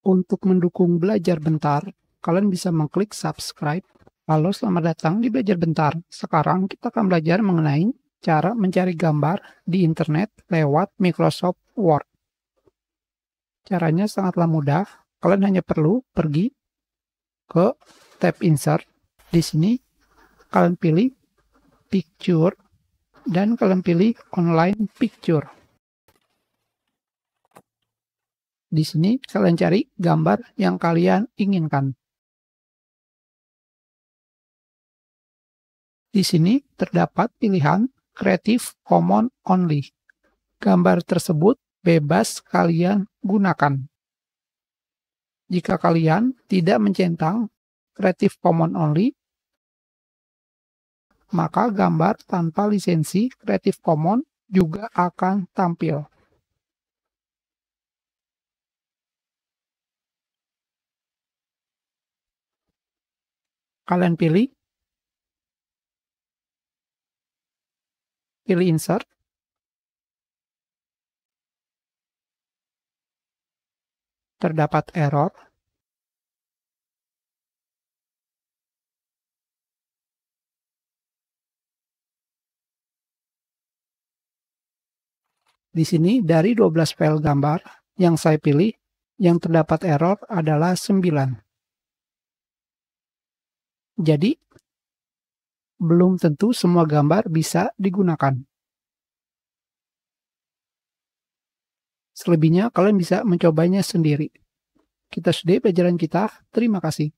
Untuk mendukung Belajar Bentar, kalian bisa mengklik subscribe. Halo, selamat datang di Belajar Bentar. Sekarang kita akan belajar mengenai cara mencari gambar di internet lewat Microsoft Word. Caranya sangatlah mudah. Kalian hanya perlu pergi ke tab Insert. Di sini kalian pilih Picture dan kalian pilih Online Picture. Di sini kalian cari gambar yang kalian inginkan. Di sini terdapat pilihan Creative Commons Only. Gambar tersebut bebas kalian gunakan. Jika kalian tidak mencentang Creative Commons Only, maka gambar tanpa lisensi Creative Commons juga akan tampil. Kalian pilih Insert. Terdapat error. Di sini dari 12 file gambar yang saya pilih, yang terdapat error adalah 9. Jadi, belum tentu semua gambar bisa digunakan. Selebihnya kalian bisa mencobanya sendiri. Kita sudahi pelajaran kita. Terima kasih.